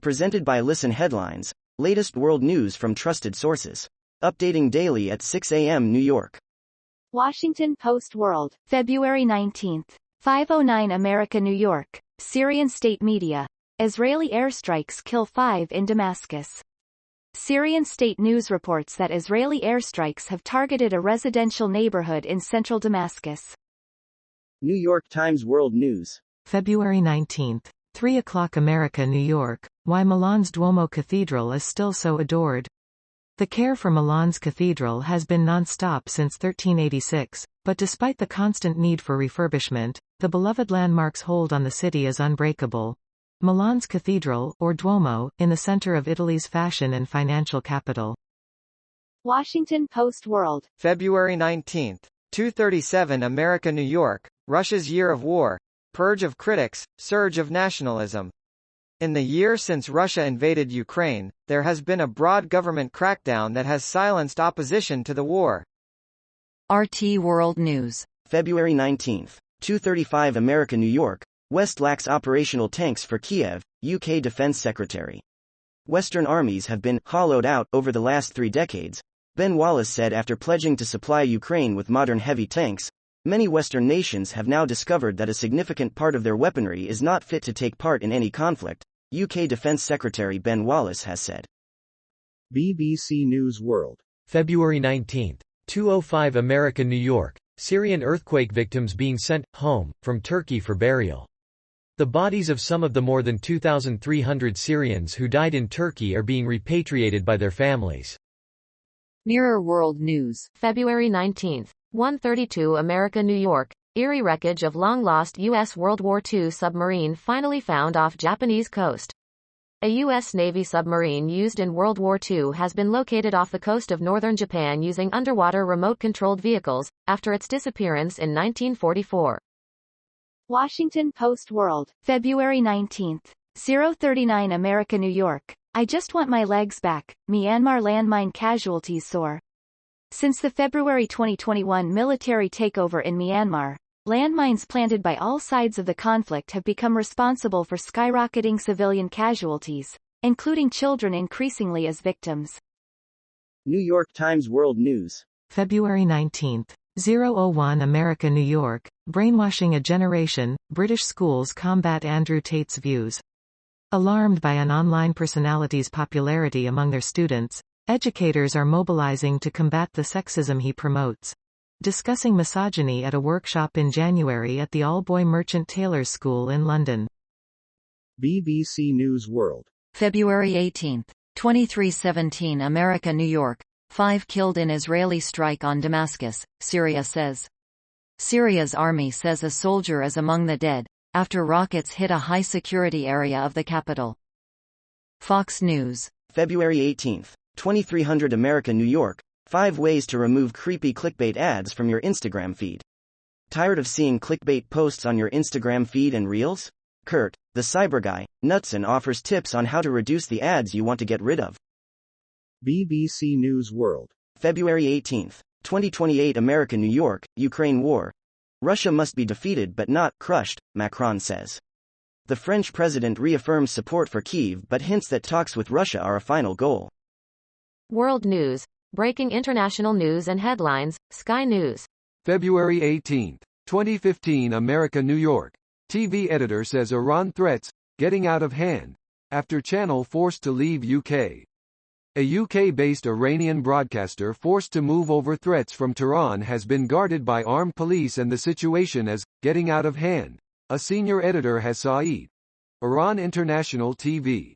Presented by Listen Headlines, latest world news from trusted sources. Updating daily at 6 a.m. New York. Washington Post World, February 19, 5:09 America, New York. Syrian state media. Israeli airstrikes kill 5 in Damascus. Syrian state news reports that Israeli airstrikes have targeted a residential neighborhood in central Damascus. New York Times World News. February 19, 3 o'clock America, New York. Why Milan's Duomo Cathedral is still so adored. The care for Milan's cathedral has been non-stop since 1386, but despite the constant need for refurbishment, the beloved landmark's hold on the city is unbreakable. Milan's cathedral, or Duomo, in the center of Italy's fashion and financial capital. Washington Post World. February 19, 2:37 America, New York. Russia's year of war. Purge of critics, surge of nationalism. In the year since Russia invaded Ukraine, there has been a broad government crackdown that has silenced opposition to the war. RT World News. February 19, 2:35 America, New York. West lacks operational tanks for Kiev, UK Defense Secretary. Western armies have been hollowed out over the last 3 decades, Ben Wallace said after pledging to supply Ukraine with modern heavy tanks. Many Western nations have now discovered that a significant part of their weaponry is not fit to take part in any conflict, UK Defense Secretary Ben Wallace has said. BBC News World. February 19, 2:05 America, New York. Syrian earthquake victims being sent home from Turkey for burial. The bodies of some of the more than 2,300 Syrians who died in Turkey are being repatriated by their families. Mirror World News. February 19, 1:32 America, New York. Eerie wreckage of long-lost U.S. World War II submarine finally found off Japanese coast. A U.S. Navy submarine used in World War II has been located off the coast of northern Japan using underwater remote-controlled vehicles, after its disappearance in 1944. Washington Post World. February 19, 0:39 America, New York. I just want my legs back. Myanmar landmine casualties soar. Since the February 2021 military takeover in Myanmar, landmines planted by all sides of the conflict have become responsible for skyrocketing civilian casualties, including children increasingly as victims. New York Times World News. February 19, 0:01 America, New York. Brainwashing a generation, British schools combat Andrew Tate's views. Alarmed by an online personality's popularity among their students, educators are mobilizing to combat the sexism he promotes. Discussing misogyny at a workshop in January at the all-boy Merchant Taylors' School in London. BBC News World. February 18, 23:17 America, New York. 5 killed in Israeli strike on Damascus, Syria says. Syria's army says a soldier is among the dead, after rockets hit a high-security area of the capital. Fox News. February 18, 2300 America, New York. 5 ways to remove creepy clickbait ads from your Instagram feed. Tired of seeing clickbait posts on your Instagram feed and Reels? Kurt, the cyber guy, Knutson offers tips on how to reduce the ads you want to get rid of. BBC News World. February 18, 2028 America, New York. Ukraine war. Russia must be defeated but not crushed, Macron says. The French president reaffirms support for Kyiv but hints that talks with Russia are a final goal. World News. Breaking international news and headlines, Sky News. February 18, 2015 America, New York. TV editor says Iran threats, getting out of hand, after channel forced to leave UK. A UK-based Iranian broadcaster forced to move over threats from Tehran has been guarded by armed police and the situation as getting out of hand, a senior editor has said. Iran International TV.